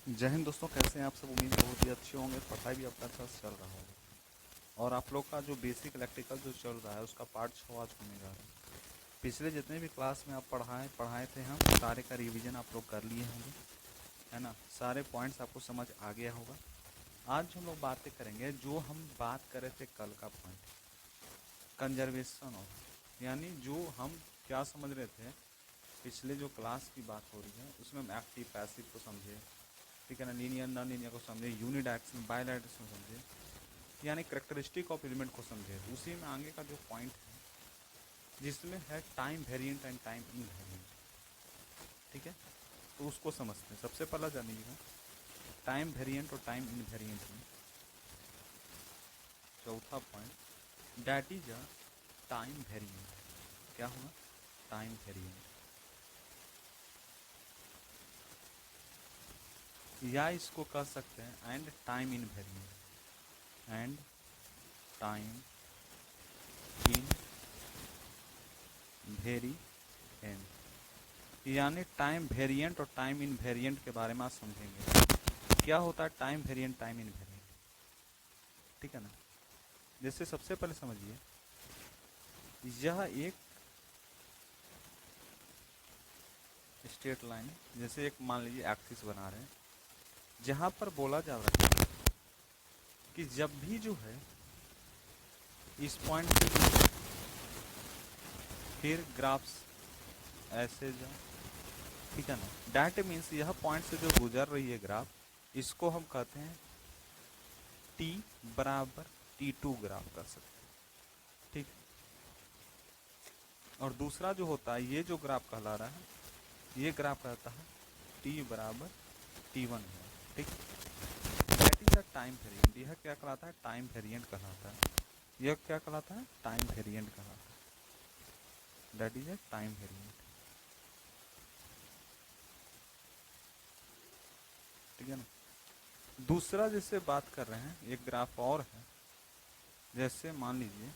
जय हिंद दोस्तों, कैसे हैं आप सब। उम्मीद बहुत ही अच्छे होंगे। पढ़ाई भी आपका अच्छा से चल रहा होगा और आप लोग का जो बेसिक इलेक्ट्रिकल जो चल रहा है उसका पार्ट 6 आज होने जा रहा है। पिछले जितने भी क्लास में आप पढ़ाए पढ़ाए थे हम सारे का रिवीजन आप लोग कर लिए होंगे, है ना। सारे पॉइंट्स आपको समझ आ गया होगा। आज हम लोग बातें करेंगे जो हम बात कर रहे थे कल का पॉइंट, कंजर्वेशन ऑफ, यानी जो हम क्या समझ रहे थे पिछले जो क्लास की बात हो रही है उसमें हम एक्टिव पैसिव को समझे, ठीक है ना, लीनियर नॉन लीनियर को समझे, यूनिडायरेक्शनल बायडायरेक्शनल समझे, यानी करेक्टरिस्टिक ऑफ एलिमेंट को समझे। उसी में आगे का जो पॉइंट है जिसमें है time variant and time invariant, ठीक है, तो उसको समझते हैं। सबसे पहला जानिएगा टाइम वेरिएंट और टाइम इनवेरिएंट में चौथा point that is a time variant. क्या होगा? टाइम वेरिएंट, या इसको कह सकते हैं and time invariant, and time in variant, यानी टाइम वेरिएंट और टाइम इनवेरिएंट के बारे में आज समझेंगे। क्या होता है टाइम वेरिएंट टाइम इनवेरिएंट, ठीक है ना। जैसे सबसे पहले समझिए, यह एक स्ट्रेट लाइन है। जैसे एक मान लीजिए एक्सिस बना रहे हैं जहां पर बोला जा रहा है कि जब भी जो है इस पॉइंट से फिर ग्राफ्स ऐसे जाए, ठीक है ना। डैट मीन्स यह पॉइंट से जो गुजर रही है ग्राफ, इसको हम कहते हैं टी बराबर T2 ग्राफ कर सकते हैं, ठीक। और दूसरा जो होता है ये जो ग्राफ कहला रहा है, ये ग्राफ रहता है T बराबर T1 है, ठीक। That is the time variant. यह क्या कहलाता है? टाइम वेरिएंट कहलाता है। यह क्या कहलाता है? टाइम वेरिएंट कहलाता है। That is a time variant, ठीक है ना। दूसरा जिससे बात कर रहे हैं एक ग्राफ और है, जैसे मान लीजिए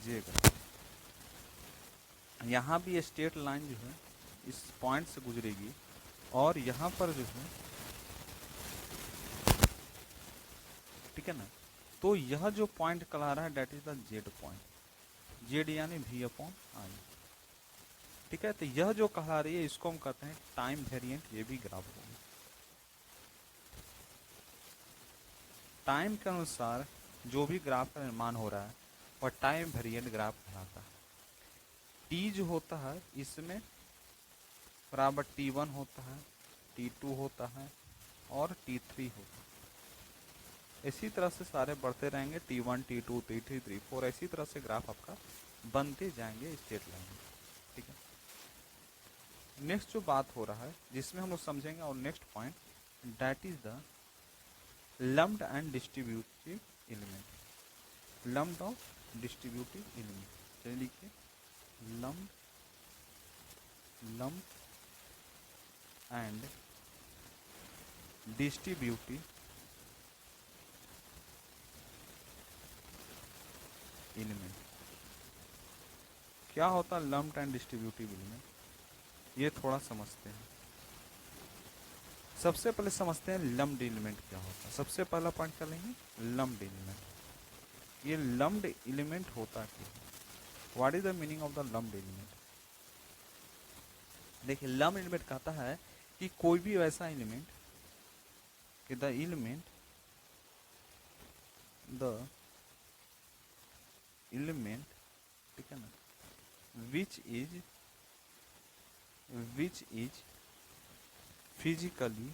ये ग्राफ, यहाँ भी स्ट्रेट लाइन जो है इस पॉइंट से गुजरेगी और यहाँ पर जो है, ठीक है ना। तो यह जो पॉइंट कहला रहा है that is the Z point, Z यानी V अपॉन आई, ठीक है। तो यह जो कहला रही है इसको हम कहते हैं टाइम वेरिएंट। ये भी ग्राफ होगा। टाइम के अनुसार जो भी ग्राफ का निर्माण हो रहा है वह टाइम वेरिएंट ग्राफ कहलाता है। टी जो होता है इसमें बराबर T1 होता है, T2 होता है और T3 होता है। इसी तरह से सारे बढ़ते रहेंगे, T1 T2 T3 T4, इसी तरह से ग्राफ आपका बनते जाएंगे स्ट्रेट लाइन में, ठीक है। नेक्स्ट जो बात हो रहा है जिसमें हम लोग समझेंगे और next point that is the lumped and distributive element. Lumped of distributive element, चलिए लिखिए lumped, lumped and distributive element. क्या होता है लम्प्ड एंड डिस्ट्रीब्यूटिव एलिमेंट, ये थोड़ा समझते हैं। सबसे पहले समझते हैं लम्प्ड एलिमेंट क्या होता है। सबसे पहला पॉइंट कर लेंगे लम्प्ड एलिमेंट। ये लम्प्ड एलिमेंट होता क्या है? What is the meaning of the lumped element? देखिए लम्प्ड एलिमेंट कहता है कि कोई भी वैसा एलिमेंट कि द एलिमेंट, द एलिमेंट, ठीक है ना, which is physically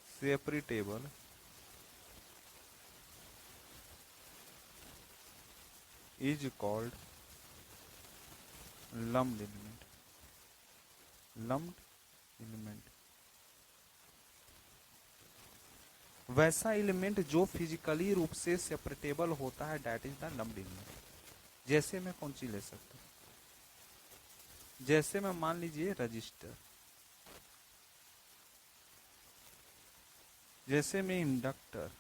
separable is called lumped element. Lumped element वैसा एलिमेंट जो फिजिकली रूप से सेपरेटेबल होता है, that is the lumped element. जैसे मैं कौन सी ले सकता हूँ, जैसे मैं मान लीजिए रजिस्टर, जैसे मैं इंडक्टर,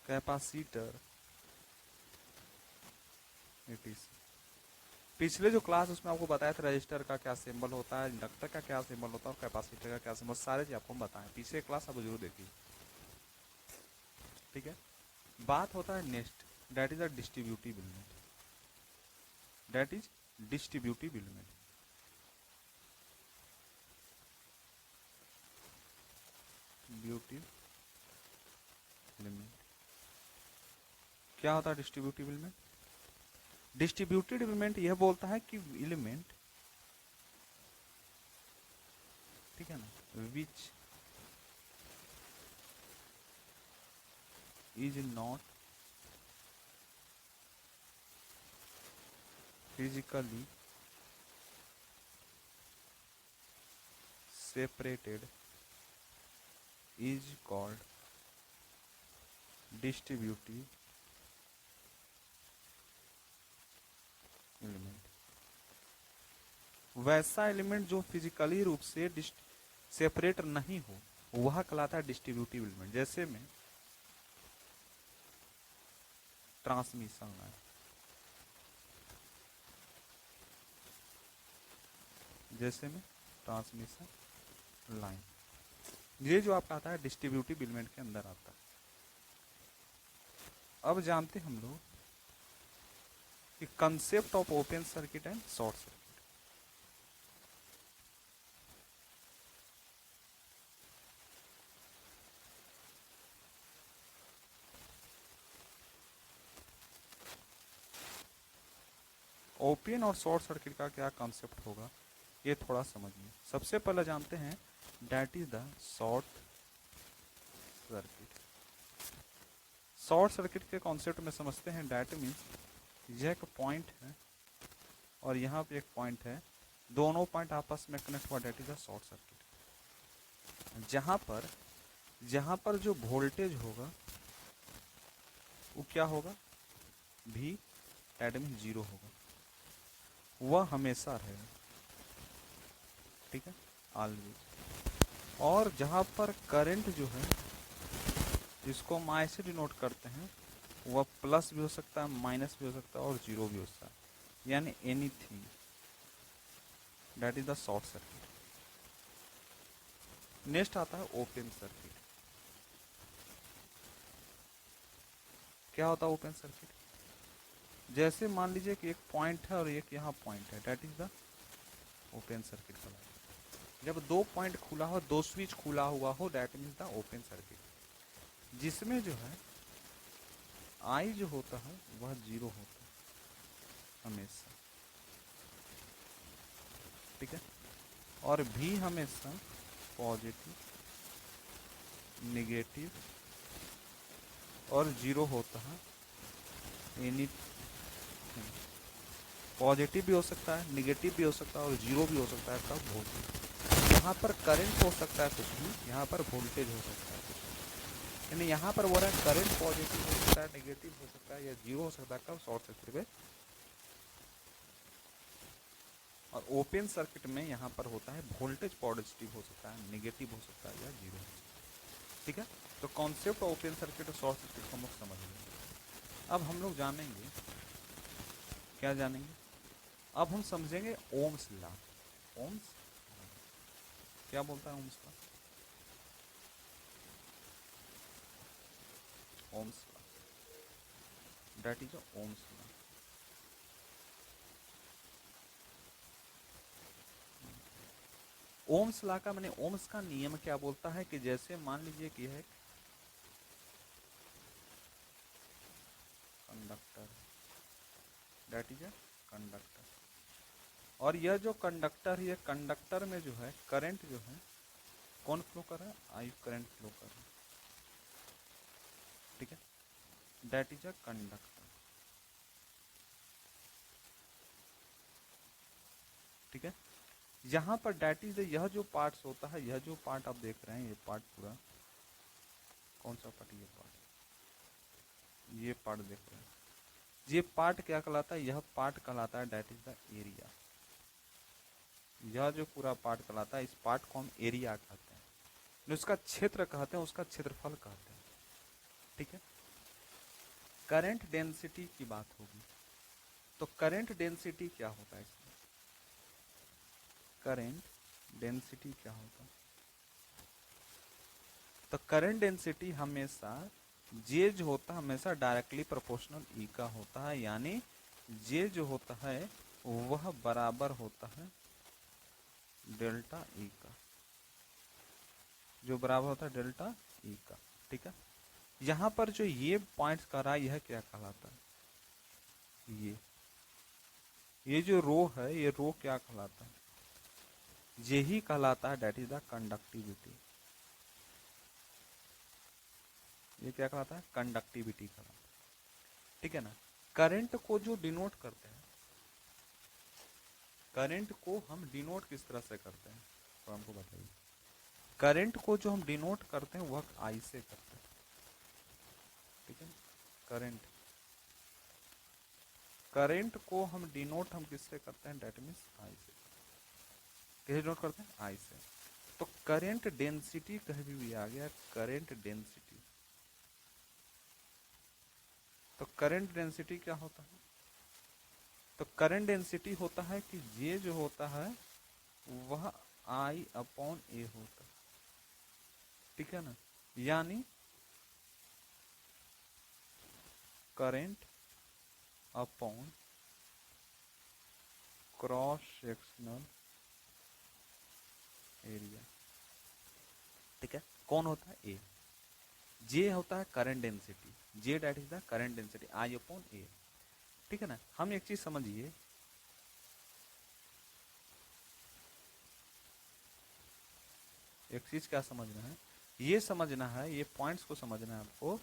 कैपेसिटर, etc। पिछले जो क्लास उसमें आपको बताया था रजिस्टर का क्या सिंबल होता है, इंडक्टर का क्या सिंबल होता है और कैपेसिटर का क्या सिंबल, सारे चीज आपको हम बताएं। पीछे क्लास आप जरूर देखिए, ठीक है। बात होता है next, that is a distributive element. That is distributive element. ब्यूटिव एलिमेंट क्या होता है? डिस्ट्रीब्यूटिव एलिमेंट, डिस्ट्रीब्यूटेड एलिमेंट यह बोलता है कि एलिमेंट, ठीक है ना, which is not physically separated is called distributive element. वैसा एलिमेंट जो फिजिकली रूप से सेपरेट नहीं हो वह कहलाता है डिस्ट्रीब्यूटिव एलिमेंट। जैसे में ट्रांसमिशन लाइन, जैसे में ट्रांसमिशन लाइन, ये जो आपका आता है डिस्ट्रीब्यूटिव एलिमेंट के अंदर आता है। अब जानते हम लोग कि concept of open circuit and short circuit. Open और शॉर्ट सर्किट का क्या कॉन्सेप्ट होगा ये थोड़ा समझिए। सबसे पहले जानते हैं that is the short circuit. Short circuit के कॉन्सेप्ट में समझते हैं, दैट मीन्स यह एक पॉइंट है और यहाँ पे एक पॉइंट है, दोनों पॉइंट आपस में कनेक्ट हुआ, that is the short circuit. जहाँ पर जो वोल्टेज होगा वो क्या होगा? भी, दैट मीन्स जीरो होगा, वह हमेशा रहेगा, ठीक है, ऑलवेज। और जहाँ पर करंट जो है जिसको हम आई से डिनोट करते हैं वह प्लस भी हो सकता है, माइनस भी हो सकता है और जीरो भी हो सकता है, यानी anything, that is the short circuit. Next आता है ओपन सर्किट। क्या होता है ओपन सर्किट? जैसे मान लीजिए कि एक पॉइंट है और एक यहाँ पॉइंट है, that is the open circuit का। जब दो पॉइंट खुला हो, दो स्विच खुला हुआ हो, that means the open circuit, जिसमें जो है आई जो होता है वह जीरो होता है हमेशा, ठीक है, और भी हमेशा पॉजिटिव, निगेटिव और जीरो होता है। एनी पॉजिटिव भी हो सकता है, निगेटिव भी हो सकता है और जीरो भी हो सकता है। कब? वोल्टेज। यहाँ पर करंट हो सकता है कुछ भी, यहाँ पर वोल्टेज हो सकता है कुछ, यानी यहाँ पर बोल रहा है करंट पॉजिटिव हो सकता है, नेगेटिव हो सकता है या जीरो हो सकता है। कब? शॉर्ट सर्किट में। और ओपन सर्किट में यहाँ पर होता है वोल्टेज पॉजिटिव हो सकता है, नेगेटिव हो सकता है या जीरो हो सकता है, ठीक है। तो कॉन्सेप्ट ओपन सर्किट और शॉर्ट सर्किट को हम लोग समझ लेंगे। अब हम लोग जानेंगे, क्या जानेंगे? अब हम समझेंगे ओम्स लॉ। ओम्स क्या बोलता है ओम्स का? Ohm's law, that is Ohm's law. Ohm's law का माने ओम्स का नियम क्या बोलता है कि जैसे मान लीजिए कि है conductor, that is a conductor, और यह जो कंडक्टर, ये कंडक्टर में जो है करंट जो है कौन फ्लो कर रहा है? आई करंट फ्लो कर रहा है, ठीक है, दैट इज अ कंडक्टर, ठीक है। यहाँ पर दैट इज, यह जो पार्ट्स होता है, यह जो पार्ट आप देख रहे हैं, ये पार्ट पूरा कौन सा पार्ट? ये पार्ट देख रहे हैं, ये पार्ट क्या कहलाता है? यह पार्ट कहलाता है दैट इज द एरिया। यह जो पूरा पार्ट कहलाता है, इस पार्ट को हम एरिया कहते हैं, उसका क्षेत्र कहते हैं, उसका क्षेत्रफल कहते हैं, ठीक है। करंट डेंसिटी की बात होगी, तो करंट डेंसिटी क्या होता है इसमें? करंट डेंसिटी क्या होता है? तो करंट डेंसिटी हमेशा जे जो होता है हमेशा डायरेक्टली प्रोपोर्शनल ई का होता है, यानी जे जो होता है वह बराबर होता है डेल्टा ई का, जो बराबर होता है डेल्टा ई का। ठीक है, यहां पर जो ये पॉइंट्स कर रहा है यह क्या कहलाता है? ये जो रो है ये रो क्या कहलाता है? यही कहलाता है, डेट इज द कंडक्टिविटी। ये क्या कहलाता है? कंडक्टिविटी कहलाता है। ठीक है ना। करंट को जो डिनोट करते हैं, करंट को हम डिनोट किस तरह से करते हैं तो हमको बताइए। करंट को जो हम डिनोट करते हैं वह आई से करते हैं। ठीक है, करंट करंट को हम डिनोट हम किससे करते हैं? डेट मीन्स आई से। कैसे डिनोट करते हैं? आई से। तो करंट डेंसिटी कहीं भी आ गया, करंट डेंसिटी। तो करंट डेंसिटी क्या होता है? तो करंट डेंसिटी होता है कि ये जो होता है वह आई अपॉन ए होता है। ठीक है ना, यानी current upon cross sectional area. ठीक है, कौन होता है? ए। जे होता है current density, J that is the current density I upon A. ठीक है ना। हम एक चीज समझिए, एक चीज क्या समझना है, ये समझना है, ये पॉइंट्स को समझना है आपको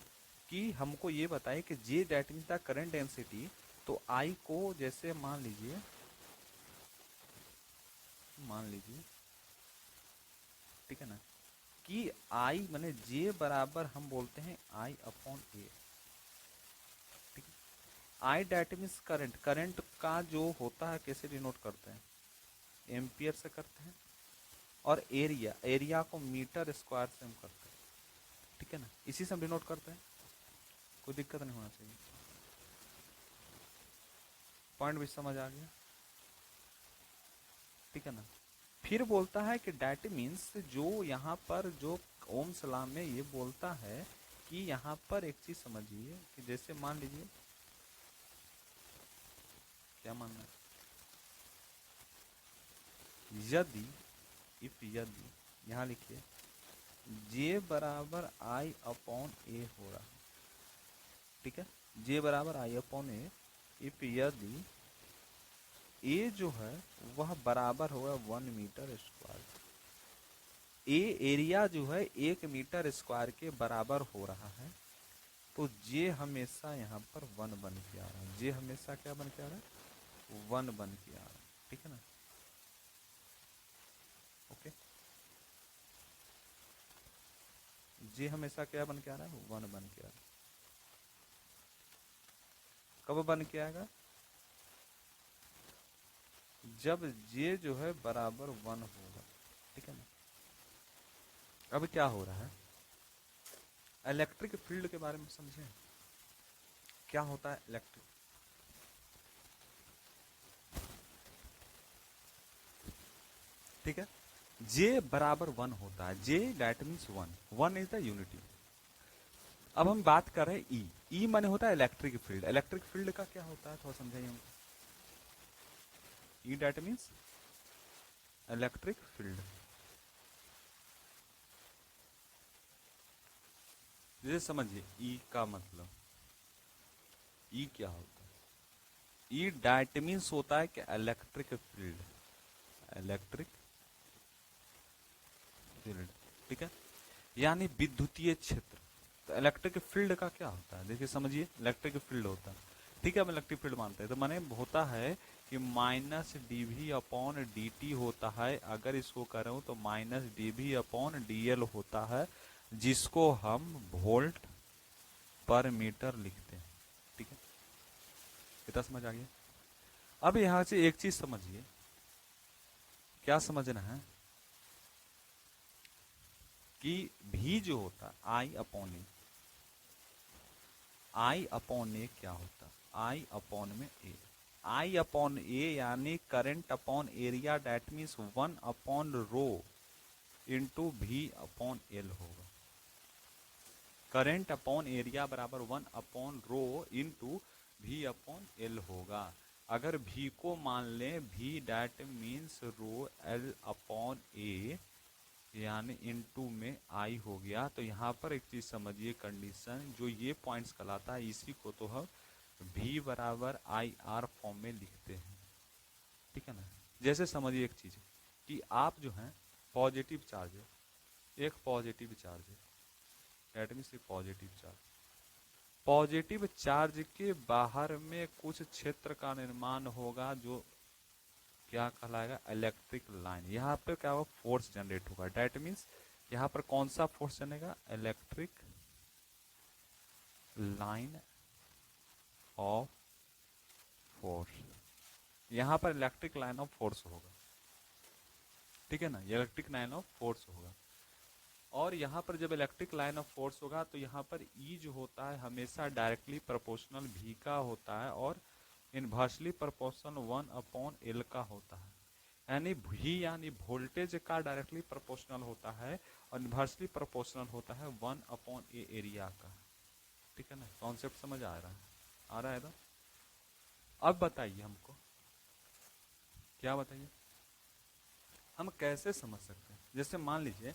कि हमको ये बताए कि J that means the current density. तो आई को जैसे मान लीजिए, ठीक है ना, कि आई माने जे बराबर हम बोलते हैं आई अपॉन ए। ठीक है, आई डेट मीन्स करंट, करंट का जो होता है कैसे डिनोट करते हैं? एम्पियर से करते हैं। और एरिया, एरिया को मीटर स्क्वायर से हम करते हैं। ठीक है ना, इसी से हम डिनोट करते हैं, कोई दिक्कत नहीं होना चाहिए। पॉइंट भी समझ आ गया? ठीक है ना। फिर बोलता है कि डेट मीन्स जो यहाँ पर जो ओम्स लॉ में ये बोलता है कि यहाँ पर एक चीज समझिए कि जैसे मान लीजिए, क्या मानना है, यदि इफ यदि यहाँ लिखिए जे बराबर आई अपॉन ए हो रहा है। ठीक है, जे बराबर आई अपॉन ए, इफ यदि ए जो है वह बराबर होगा 1 मीटर स्क्वायर। ए एरिया जो है 1 मीटर स्क्वायर के बराबर हो रहा है, तो जे हमेशा यहाँ पर 1 बन के आ रहा है। जे हमेशा क्या बन के आ रहा है? 1 बन के आ रहा है। ठीक है ना, ओके। जे हमेशा क्या बन के आ रहा है? 1 बन के आ रहा है। कब बन के आएगा? जब जे जो है बराबर 1 होगा। ठीक है ना। अब क्या हो रहा है, इलेक्ट्रिक फील्ड के बारे में समझें। क्या होता है इलेक्ट्रिक? ठीक है, जे बराबर 1 होता है, J that means 1, 1 is the unity. अब हम बात कर रहे हैं ई। ई माने होता है इलेक्ट्रिक फील्ड। इलेक्ट्रिक फील्ड का क्या होता है थोड़ा समझाइए हमको। ई दैट मीन्स इलेक्ट्रिक फील्ड। जैसे समझिए ई का मतलब, ई क्या होता है? ई दैट मीन्स होता है कि इलेक्ट्रिक फील्ड, इलेक्ट्रिक फील्ड। ठीक है, यानी विद्युतीय क्षेत्र। तो इलेक्ट्रिक फील्ड का क्या होता है? देखिए समझिए, इलेक्ट्रिक फील्ड होता है, ठीक है, हम इलेक्ट्रिक फील्ड मानते हैं, तो माने होता है कि minus DV upon D T होता है। अगर इसको करूं तो माइनस डीवी अपॉन डीएल होता है, जिसको हम वोल्ट पर मीटर लिखते हैं। ठीक है, इतना समझ आ गया। अब यहां से एक चीज समझिए, क्या समझना है कि भी जो होता आई अपॉन ए, आई अपॉन ए क्या होता? आई अपॉन में ए। आई अपॉन ए यानी current upon area, that means 1 upon rho into V upon L होगा। करंट अपॉन एरिया बराबर 1 upon rho into V upon L होगा। अगर भी को मान लें V, that means rho L upon A यानी इनटू में आई हो गया। तो यहाँ पर एक चीज समझिए, कंडीशन जो ये पॉइंट्स कहलाता है इसी को तो हम भी बराबर आई आर फॉर्म में लिखते हैं, ठीक है ना। जैसे समझिए एक चीज कि आप जो है पॉजिटिव चार्ज है, एक पॉजिटिव चार्ज है, दैट मीन्स एक पॉजिटिव चार्ज, पॉजिटिव चार्ज के बाहर में कुछ क्षेत्र का निर्माण होगा जो क्या कहलाएगा, इलेक्ट्रिक लाइन। यहाँ पे क्या होगा, फोर्स जनरेट होगा। डेट मीन्स यहाँ पर कौन सा फोर्स चलेगा, इलेक्ट्रिक लाइन ऑफ फोर्स। यहाँ पर इलेक्ट्रिक लाइन ऑफ फोर्स होगा, ठीक है ना, इलेक्ट्रिक लाइन ऑफ फोर्स होगा। और यहाँ पर जब इलेक्ट्रिक लाइन ऑफ फोर्स होगा तो यहाँ पर ई जो होता है हमेशा डायरेक्टली प्रोपोर्शनल भी का होता है और इनवर्सली प्रोपोर्शनल 1 अपॉन एल का होता है। यानी भी यानी वोल्टेज का डायरेक्टली प्रोपोर्शनल होता है और इनवर्सली प्रोपोर्शनल होता है 1 अपॉन ए एरिया का, ठीक है ना। कॉन्सेप्ट समझ आ रहा है ना। अब बताइए हमको, क्या बताइए, हम कैसे समझ सकते हैं। जैसे मान लीजिए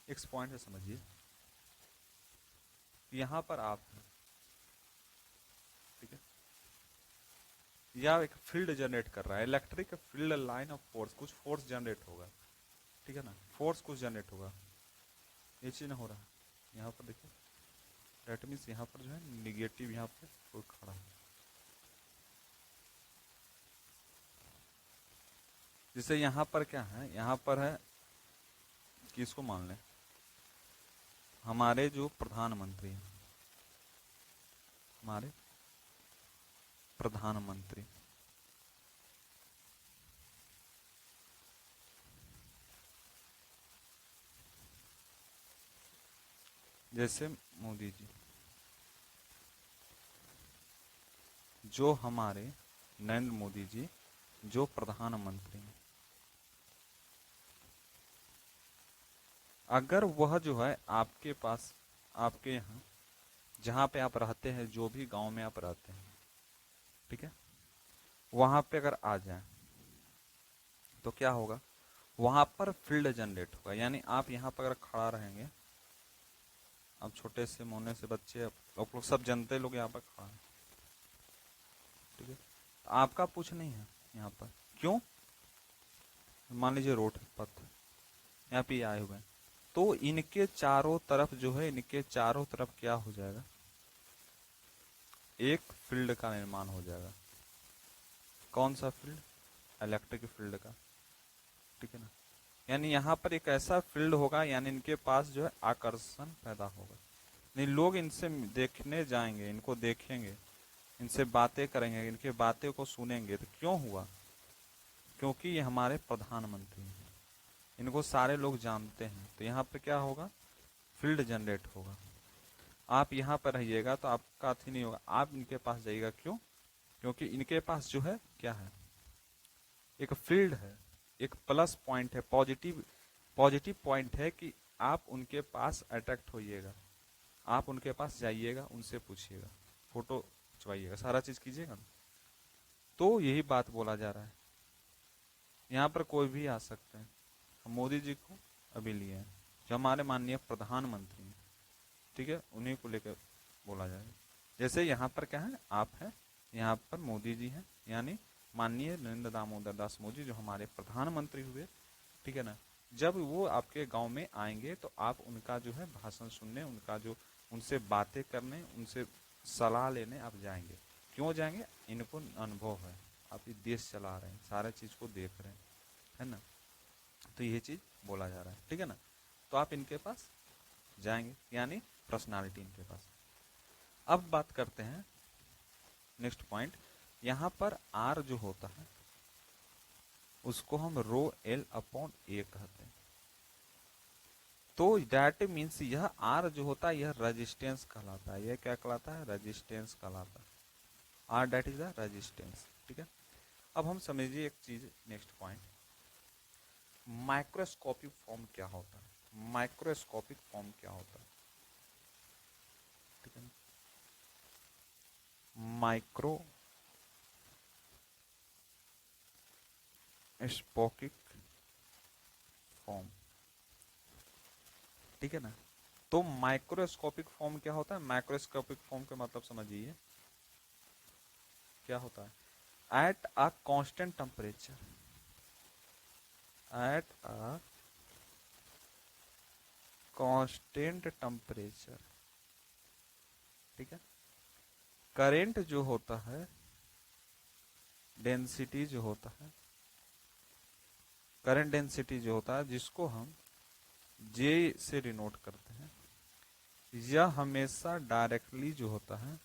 एक पॉइंट से समझिए, यहां पर आप हैं, ठीक है, या एक फील्ड जनरेट कर रहा है, electric field line of force, कुछ फोर्स जनरेट होगा, ठीक है ना, फोर्स कुछ जनरेट होगा, ये चीज ना हो रहा है। यहाँ पर देखिए, दैट मीन्स यहाँ पर जो है निगेटिव यहाँ पर कोई खड़ा है। जैसे यहाँ पर क्या है, यहाँ पर है, किसको मान लें, हमारे जो प्रधानमंत्री हैं, हमारे प्रधानमंत्री, जैसे मोदी जी, जो हमारे नरेंद्र मोदी जी जो प्रधानमंत्री हैं, अगर वह जो है आपके पास, आपके यहाँ जहाँ पे आप रहते हैं, जो भी गांव में आप रहते हैं, ठीक है, वहां पे अगर आ जाए तो क्या होगा, वहां पर फील्ड जनरेट होगा। यानी आप यहाँ पर अगर खड़ा रहेंगे, आप छोटे से मोने से बच्चे, आप लोग सब जनते लोग यहाँ पर खड़ा है, ठीक है, तो आपका कुछ नहीं है यहाँ पर। क्यों, मान लीजिए रोड पथ यहाँ पे आए हुए हैं, तो इनके चारों तरफ जो है, इनके चारों तरफ क्या हो जाएगा, एक फील्ड का निर्माण हो जाएगा। कौन सा फील्ड, इलेक्ट्रिक फील्ड का, ठीक है ना। यानी यहाँ पर एक ऐसा फील्ड होगा, यानी इनके पास जो है आकर्षण पैदा होगा। नहीं, लोग इनसे देखने जाएंगे, इनको देखेंगे, इनसे बातें करेंगे, इनके बातें को सुनेंगे। तो क्यों हुआ, क्योंकि ये हमारे प्रधानमंत्री हैं, इनको सारे लोग जानते हैं। तो यहाँ पे क्या होगा, फील्ड जनरेट होगा। आप यहाँ पर रहिएगा तो आपका अथी नहीं होगा, आप इनके पास जाइएगा। क्यों, क्योंकि इनके पास जो है क्या है, एक फील्ड है, एक प्लस पॉइंट है, पॉजिटिव पॉजिटिव पॉइंट है कि आप उनके पास अट्रैक्ट होइएगा, आप उनके पास जाइएगा, उनसे पूछिएगा, फोटो खिंचवाइएगा, सारा चीज कीजिएगा। तो यही बात बोला जा रहा है, यहाँ पर कोई भी आ सकते हैं। हम मोदी जी को अभी लिए हैं, जो हमारे माननीय प्रधानमंत्री हैं, ठीक है, उन्हीं को लेकर बोला जाएगा। जैसे यहाँ पर क्या है, आप हैं, यहाँ पर मोदी जी हैं, यानी माननीय नरेंद्र दामोदर दास मोदी जो हमारे प्रधानमंत्री हुए, ठीक है ना। जब वो आपके गांव में आएंगे तो आप उनका जो है भाषण सुनने, उनका जो उनसे बातें करने, उनसे सलाह लेने आप जाएंगे। क्यों जाएंगे, इनको अनुभव है, आप ये देश चला रहे हैं, सारे चीज को देख रहे हैं, है ना। तो ये चीज बोला जा रहा है, ठीक है ना। तो आप इनके पास जाएंगे, यानी पर्सनालिटी इनके पास। अब बात करते हैं नेक्स्ट पॉइंट, यहां पर आर जो होता है उसको हम रो एल अपॉन ए कहते हैं, तो दैट मीन्स यह आर जो होता है यह रेजिस्टेंस कहलाता है। यह क्या कहलाता है? रेजिस्टेंस कहलाता है। R that is the resistance. ठीक है। अब हम समझिए एक चीज, नेक्स्ट पॉइंट, माइक्रोस्कोपिक फॉर्म क्या होता है? माइक्रोस्कोपिक फॉर्म क्या होता है? ठीक है। माइक्रोस्कोपिक फॉर्म, ठीक है ना। तो माइक्रोस्कोपिक फॉर्म क्या होता है? माइक्रोस्कोपिक फॉर्म का मतलब समझिए क्या होता है। At a constant temperature, at a constant temperature, ठीक है, करेंट जो होता है, डेंसिटी जो होता है, करंट डेंसिटी जो होता है जिसको हम जे से डिनोट करते हैं, यह हमेशा डायरेक्टली जो होता है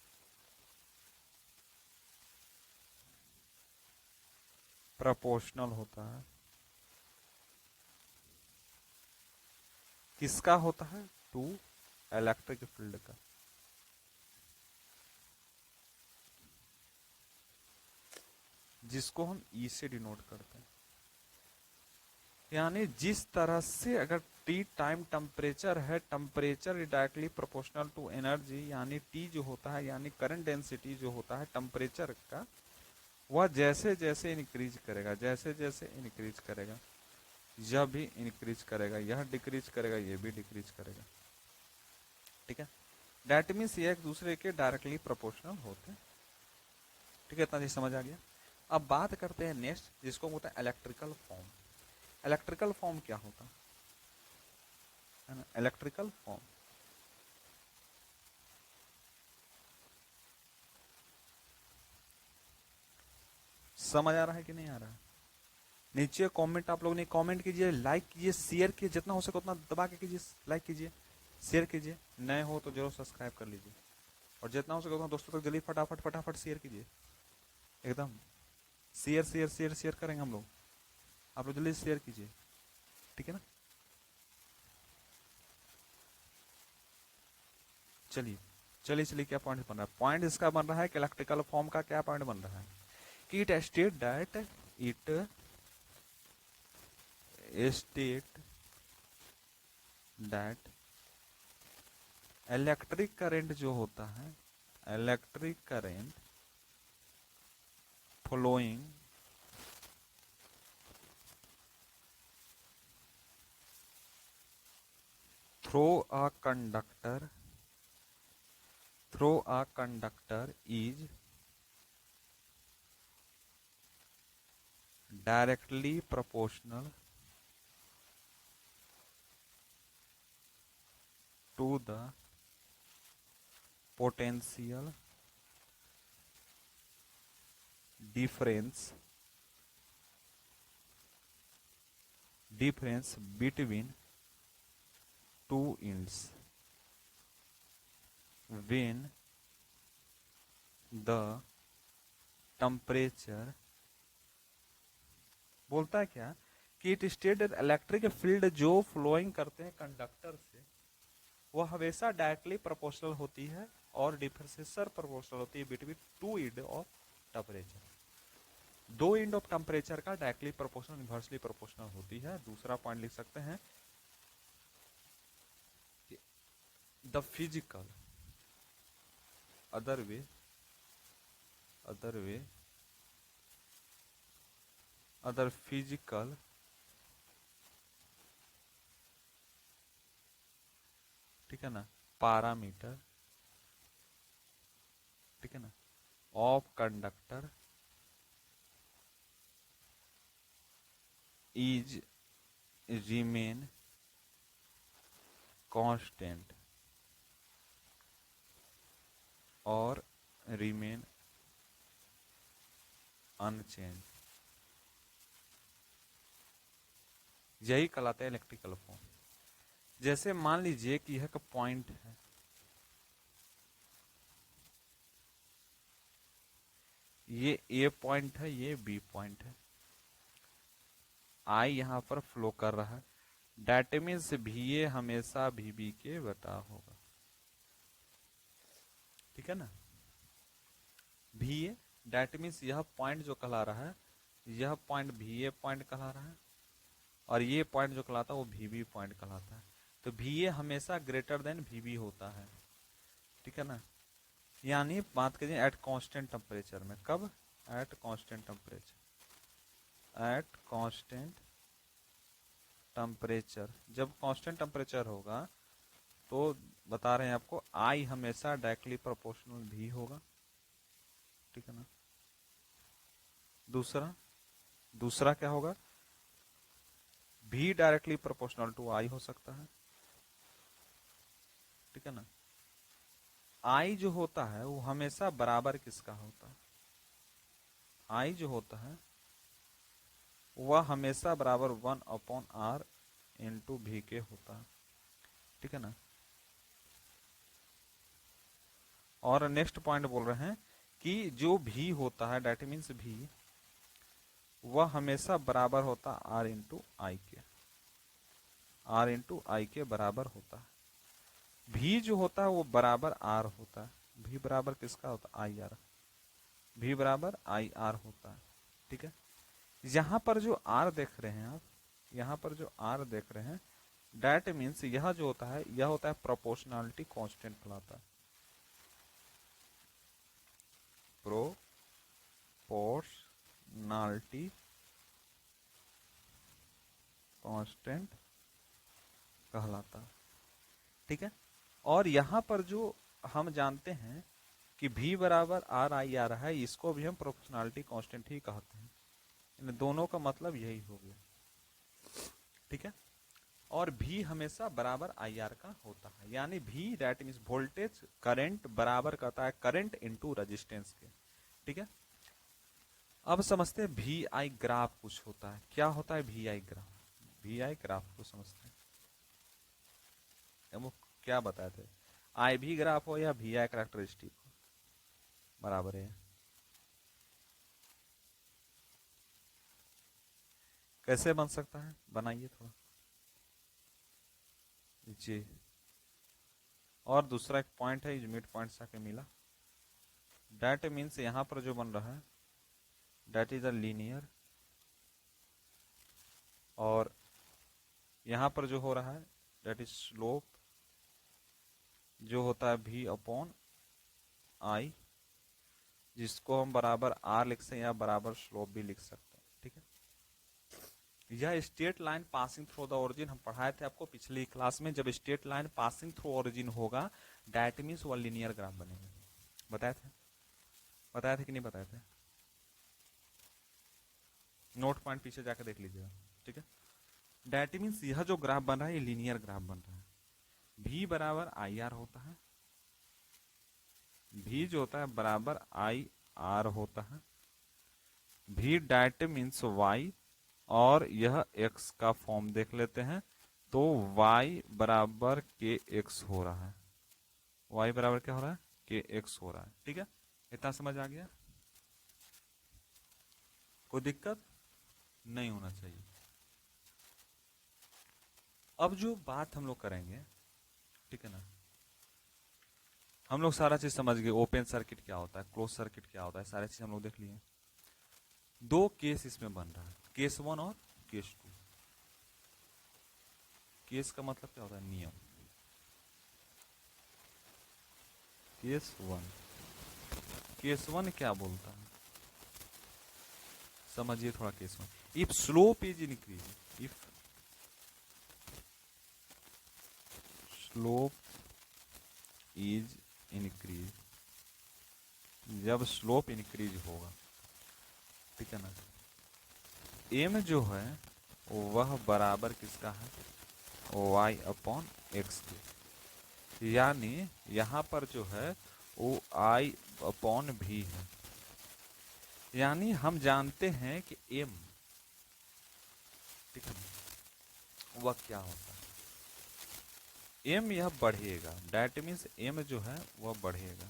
प्रोपोर्शनल होता है। किसका होता है? टू इलेक्ट्रिक फील्ड का। जिसको हम ई से डिनोट करते हैं। यानी जिस तरह से अगर टी टाइम टेम्परेचर है, temperature is directly proportional to energy, यानी टी जो होता है यानी करंट डेंसिटी जो होता है टेम्परेचर का, वह जैसे जैसे इंक्रीज करेगा, जैसे जैसे इंक्रीज करेगा, यह भी इंक्रीज करेगा, यह डिक्रीज करेगा, यह भी डिक्रीज करेगा। ठीक है। दैट मीन्स ये एक दूसरे के डायरेक्टली प्रोपोर्शनल होते हैं। ठीक है, इतना चीज समझ आ गया। अब बात करते हैं नेक्स्ट, जिसको होता है इलेक्ट्रिकल फॉर्म। इलेक्ट्रिकल फॉर्म क्या होता है ना? इलेक्ट्रिकल फॉर्म, समझ आ रहा है कि नहीं आ रहा है? नीचे कमेंट आप लोगों ने कमेंट कीजिए, लाइक कीजिए, शेयर कीजिए, जितना हो सके उतना दबा के कीजिए, लाइक कीजिए, शेयर कीजिए, नए हो तो जरूर सब्सक्राइब कर लीजिए, और जितना हो सके उतना दोस्तों तक जल्दी फटाफट फटाफट शेयर कीजिए। एकदम शेयर शेयर शेयर शेयर करेंगे हम लोग, आप लोग जल्दी शेयर कीजिए। ठीक है ना। चलिए चलिए चलिए, क्या पॉइंट बन रहा है? पॉइंट इसका बन रहा है कि इलेक्ट्रिकल फॉर्म का क्या पॉइंट बन रहा है कि it state that it state that electric current जो होता है, electric current flowing through a conductor, through a conductor is directly proportional to the potential difference between two ends when the temperature, बोलता है क्या कि इट स्टेट इलेक्ट्रिक फील्ड जो flowing करते हैं कंडक्टर से, वह हमेशा डायरेक्टली प्रोपोर्शनल होती है और डिफरेंशियल प्रोपोर्शनल होती है between two end of temperature. दो इंड ऑफ टेम्परेचर का डायरेक्टली प्रोपोर्शनल इनवर्सली प्रोपोर्शनल होती है। दूसरा पॉइंट लिख सकते हैं, the physical other way other physical ठीक है ना पैरामीटर, ठीक है ना, of conductor is remain constant और रिमेन अनचेंज। यही कहलाता है इलेक्ट्रिकल फॉर्म। जैसे मान लीजिए कि यह का पॉइंट है, ये ए पॉइंट है, ये बी पॉइंट है, आई यहां पर फ्लो कर रहा है, डेट मीन्स भी ए हमेशा भी बी के बटा होगा, ठीक है ना। भी ए डेट मीन्स यह पॉइंट जो कहला रहा है, यह पॉइंट भी ए पॉइंट कहला रहा है, और ये पॉइंट जो कहलाता है वो भी बी पॉइंट कहलाता है। तो भी ए हमेशा ग्रेटर देन भी बी होता है, ठीक है ना। यानी बात करें एट कांस्टेंट टेम्परेचर में, कब? At constant temperature, at constant temperature. जब कांस्टेंट टेम्परेचर होगा तो बता रहे हैं आपको आई हमेशा डायरेक्टली प्रोपोर्शनल भी होगा, ठीक है ना। दूसरा दूसरा क्या होगा? भी डायरेक्टली प्रोपोर्शनल टू आई हो सकता है, ठीक है ना। आई जो होता है वो हमेशा बराबर किसका होता है? आई जो होता है वह हमेशा बराबर 1/r इंटू भी के होता है, ठीक है ना। और नेक्स्ट पॉइंट बोल रहे हैं कि जो भी होता है डेट मीन्स भी, वह हमेशा बराबर होता है आर इंटू आई के, आर इंटू आई के बराबर होता है। भी जो होता है वो बराबर आर होता है, भी बराबर किसका होता है? आई आर, भी बराबर आई आर होता है, ठीक है। यहां पर जो आर देख रहे हैं आप, यहां पर जो आर देख रहे हैं डेट मीन्स यह जो होता है यह होता है प्रोपोर्शनलिटी कांस्टेंट कहलाता है, प्रोपोर्शनलिटी कांस्टेंट कहलाता है, ठीक है। और यहां पर जो हम जानते हैं कि v बराबर आर आई आ रहा है, इसको भी हम प्रोपोर्शनलिटी कांस्टेंट ही कहते हैं। इन दोनों का मतलब यही हो गया, ठीक है। और v हमेशा बराबर आई आर का होता है, यानी v that means voltage current बराबर करता है करंट इनटू रेजिस्टेंस के, ठीक है। अब समझते हैं वी आई ग्राफ कुछ होता है, क्या होता है V I graph? V I graph को समझते हैं, वो क्या बताए थे, आई भी ग्राफ हो या वी आई कैरेक्टरिस्टिक हो बराबर है। कैसे बन सकता है, बनाइए थोड़ा जी। और दूसरा एक पॉइंट है, मिड पॉइंट सा के मिला, डेट मीन्स यहां पर जो बन रहा है डेट इज अ लीनियर, और यहां पर जो हो रहा है डेट इज स्लोप, जो होता है भी अपॉन आई, जिसको हम बराबर आर लिख सकते हैं या बराबर स्लोप भी लिख सकते हैं, ठीक है। यह straight line passing through the origin, हम पढ़ाए थे आपको पिछली क्लास में, जब straight line passing through origin होगा दैट मीन्स वह लीनियर ग्राफ बनेगा। बताए थे, बताए थे कि नहीं बताए थे? नोट पॉइंट पीछे जाकर देख लीजिएगा, ठीक है। दैट मीन्स यह जो ग्राफ बन रहा है ये लीनियर ग्राफ बन रहा है। भी बराबर आई आर होता है, भी जो होता है बराबर आई आर होता है, भी दैट मीन्स वाई, और यह एक्स का फॉर्म देख लेते हैं, तो y बराबर के एक्स हो रहा है, y बराबर क्या हो रहा है? के एक्स हो रहा है, ठीक है। इतना समझ आ गया? कोई दिक्कत नहीं होना चाहिए। अब जो बात हम लोग करेंगे, ठीक है ना, हम लोग सारा चीज समझ गए, ओपन सर्किट क्या होता है, क्लोज सर्किट क्या होता है, सारी चीज हम लोग देख लिए। दो केस इसमें बन रहा है, केस 1 और केस 2। केस का मतलब क्या होता है? नियम। केस 1, केस 1 क्या बोलता है समझिए थोड़ा। Case 1, if slope is increase, if slope is increase, जब स्लोप इंक्रीज होगा, ठीक है ना, एम जो है वह बराबर किसका है? y अपॉन एक्स के, यानी यहां पर जो है वो i अपॉन भी है। यानी हम जानते हैं कि m, ठीक है, वह क्या होता है? m यह बढ़ेगा, दैट मीन्स m जो है वह बढ़ेगा,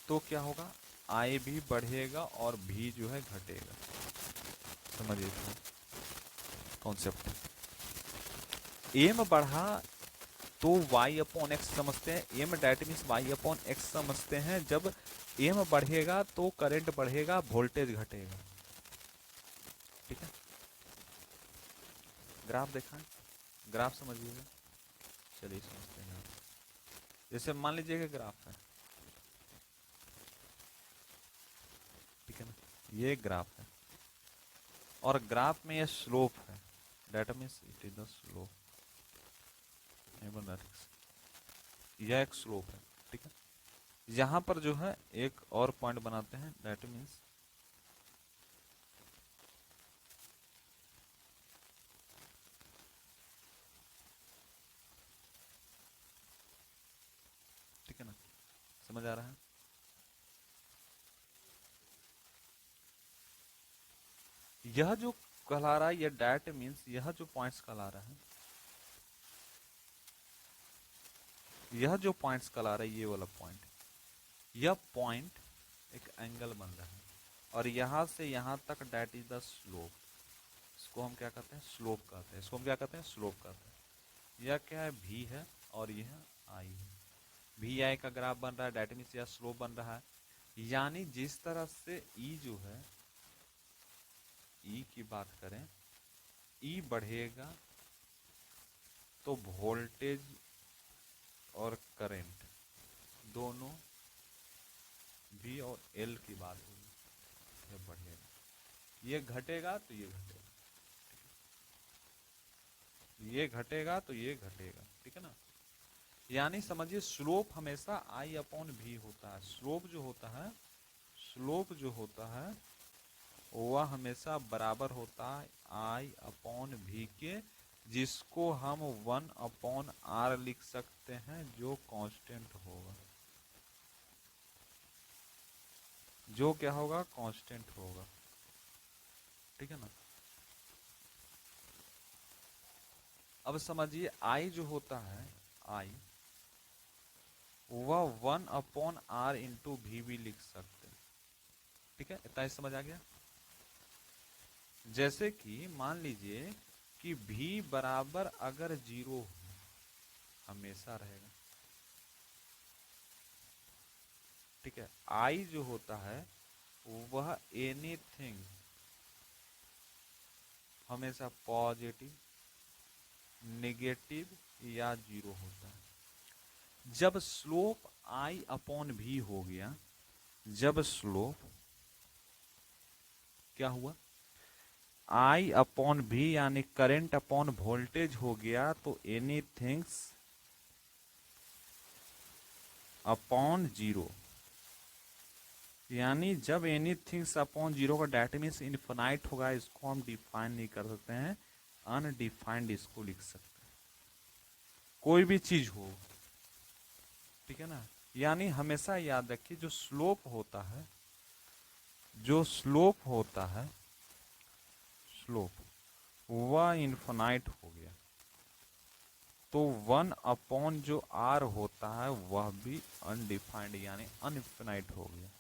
तो क्या होगा? i भी बढ़ेगा और भी जो है घटेगा। समझिए तो, कॉन्सेप्ट। एम बढ़ा तो y अपॉन एक्स समझते हैं, M that means y upon X समझते हैं। जब एम बढ़ेगा तो करंट बढ़ेगा, वोल्टेज घटेगा। ठीक है, ग्राफ देखा है, ग्राफ समझिएगा। चलिए समझते हैं। जैसे मान लीजिए कि ग्राफ है, ठीक है ना, ये ग्राफ है और ग्राफ में ये स्लोप है, that means it is the slope, यह एक स्लोप है। ठीक है, यहां पर जो है एक और पॉइंट बनाते हैं, डेट मीन्स ठीक है ना, समझ आ रहा है। यह जो कहला रहा है, यह डेट मीन्स यह जो पॉइंट्स कहला रहा है, यह जो पॉइंट्स कहला रहा है, ये वाला पॉइंट, यह पॉइंट एक एंगल बन रहा है और यहां से यहां तक डेट इज द स्लोप। इसको हम क्या कहते हैं, स्लोप कहते हैं। इसको हम क्या कहते हैं, स्लोप कहते हैं। यह क्या है, भी है और यह आई है। भी आई का ग्राफ बन रहा है, डेट मीन्स यह स्लोप बन रहा है। यानी जिस तरह से ई जो है, ई की बात करें, ई बढ़ेगा तो वोल्टेज और करंट दोनों भी और एल की बात होगी, ये बढ़ेगा। ये घटेगा तो ये घटेगा, ये घटेगा तो ये घटेगा। ठीक है ना, यानी समझिए स्लोप हमेशा आई अपॉन भी होता है। स्लोप जो होता है, स्लोप जो होता है वह हमेशा बराबर होता है आई अपॉन भी के, जिसको हम 1 अपॉन आर लिख सकते हैं, जो कांस्टेंट होगा, जो क्या होगा, कांस्टेंट होगा। ठीक है ना, अब समझिए आई जो होता है, आई वह 1 अपॉन आर इंटू भी लिख सकते हैं। ठीक है, इतना ही समझ आ गया। जैसे कि मान लीजिए कि भी बराबर अगर 0 हो, हमेशा रहेगा। ठीक है, आई जो होता है वह एनीथिंग हमेशा पॉजिटिव, नेगेटिव या 0 होता है। जब स्लोप आई अपॉन भी हो गया, जब स्लोप क्या हुआ, आई अपॉन भी यानी करंट अपॉन वोल्टेज हो गया, तो एनीथिंग्स अपॉन 0, यानी जब एनीथिंग्स अपॉन 0 का डेट मीन्स इनफिनाइट होगा। इसको हम डिफाइन नहीं कर सकते हैं, अनडिफाइंड इसको लिख सकते हैं, कोई भी चीज हो। ठीक है ना, यानी हमेशा याद रखिए जो स्लोप होता है, जो स्लोप होता है, स्लोप वह इनफिनाइट हो गया, तो 1 अपॉन जो आर होता है वह भी अनडिफाइंड यानी अनइनफिनाइट हो गया।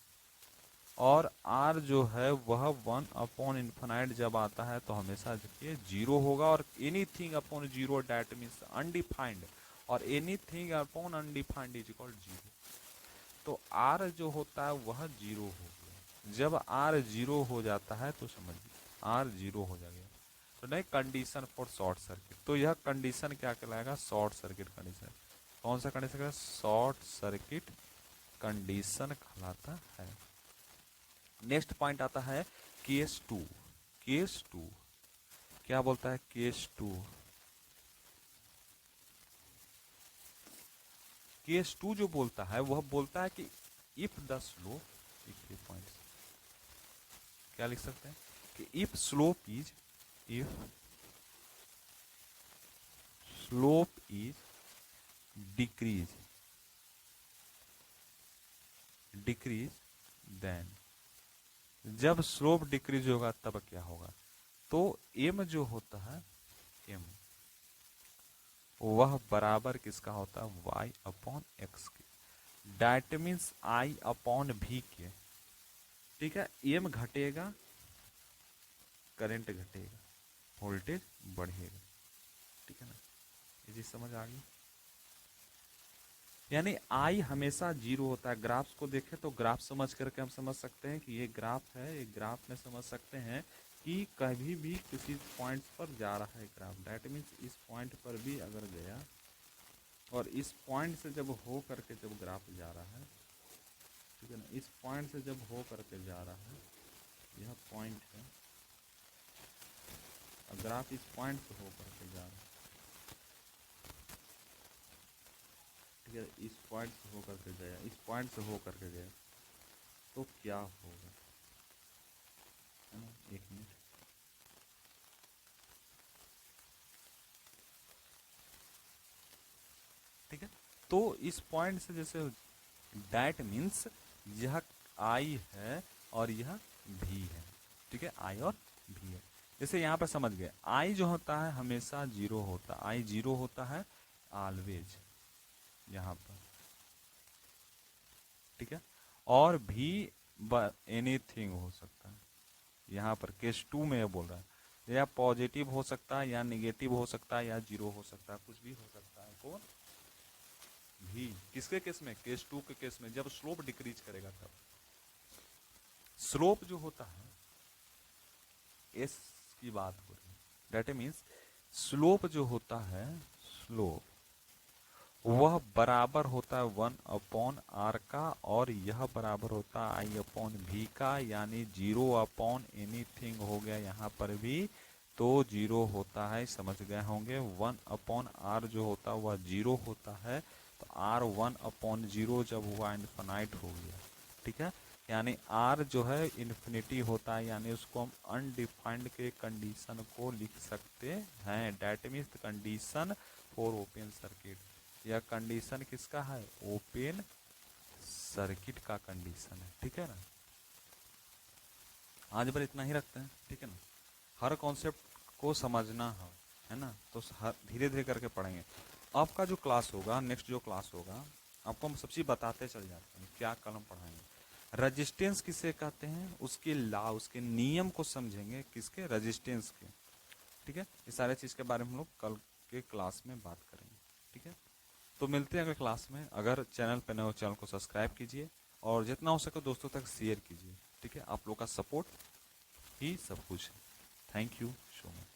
और आर जो है वह 1 अपॉन इन्फिनाइट जब आता है तो हमेशा देखिए 0 होगा, और anything upon 0 that means undefined, और anything upon undefined is equal 0। तो आर जो होता है वह 0 हो गया। जब आर 0 हो जाता है तो समझिए आर 0 हो जाएगा, तो नहीं कंडीशन फॉर शॉर्ट सर्किट। तो यह कंडीशन क्या कहलाएगा, शॉर्ट सर्किट कंडीशन। कौन सा कंडीशन, शॉर्ट सर्किट कंडीशन कहलाता है। नेक्स्ट पॉइंट आता है केस 2। केस 2 क्या बोलता है, केस 2, केस 2 जो बोलता है वह बोलता है कि इफ द स्लोप, पॉइंट क्या लिख सकते हैं कि if slope is, if slope is decrease, decrease then, जब स्लोप डिक्रीज होगा तब क्या होगा, तो एम जो होता है, एम वह बराबर किसका होता है, वाई अपॉन एक्स के, डेट मीन्स आई अपॉन भी के। ठीक है, एम घटेगा, करंट घटेगा, वोल्टेज बढ़ेगा। ठीक है ना, ये चीज समझ आ गई। यानी आई हमेशा जीरो होता है। ग्राफ्स को देखें तो ग्राफ समझ करके हम समझ सकते हैं कि ये ग्राफ है, ये ग्राफ में समझ सकते हैं कि कभी भी किसी पॉइंट पर जा रहा है ग्राफ, दैट मीन्स इस पॉइंट पर भी अगर गया और इस पॉइंट से जब हो करके जब ग्राफ जा रहा है, ठीक है ना, इस पॉइंट से जब हो करके जा रहा है, यह पॉइंट है, ग्राफ इस पॉइंट से हो करके जा रहा है, ठीक है, इस पॉइंट से हो करके गया, इस पॉइंट से हो करके गया, तो क्या होगा, है ना, एक मिनट, ठीक है। तो इस पॉइंट से जैसे, दैट मीन्स यह आई है और यह भी है, ठीक है, आई और भी है। जैसे यहाँ पर समझ गए, आई जो होता है हमेशा जीरो होता है, आई जीरो होता है ऑलवेज यहाँ पर, ठीक है। और भी एनीथिंग हो सकता है, यहाँ पर केस 2 में बोल रहा है, या पॉजिटिव हो सकता है या निगेटिव हो सकता है या जीरो हो सकता है, कुछ भी हो सकता है। कौन? भी। किसके केस में? केस 2 के केस में, जब स्लोप डिक्रीज करेगा तब। स्लोप जो होता है, एस की बात हो रही है, दैट मीन्स स्लोप जो होता है, स्लोप वह बराबर होता है 1/r का, और यह बराबर होता है I/v का, यानी 0/ एनीथिंग हो गया यहाँ पर भी तो जीरो होता है, समझ गए होंगे। 1/r जो होता है वह जीरो होता है, तो r 1/0 जब हुआ इन्फिनाइट हो गया, ठीक है। यानी r जो है इन्फिनिटी होता है, यानी उसको हम अनडिफाइंड के कंडीशन को लिख सकते हैं, that means condition for open circuit. यह कंडीशन किसका है? ओपन सर्किट का कंडीशन है, ठीक है ना। आज पर इतना ही रखते हैं, ठीक है ना। हर कॉन्सेप्ट को समझना है ना, तो धीरे धीरे करके पढ़ेंगे। आपका जो क्लास होगा, नेक्स्ट जो क्लास होगा, आपको हम सब चीज बताते चल जाते हैं, क्या कलम पढ़ाएंगे। रेजिस्टेंस किसे कहते हैं, उसके लॉ, उसके नियम को समझेंगे, किसके? रेजिस्टेंस के, ठीक है। इस सारे चीज के बारे में हम लोग कल के क्लास में बात करेंगे, ठीक है। तो मिलते हैं अगले क्लास में। अगर चैनल पे नए हो, चैनल को सब्सक्राइब कीजिए और जितना हो सके दोस्तों तक शेयर कीजिए, ठीक है। आप लोग का सपोर्ट ही सब कुछ है। Thank you so much.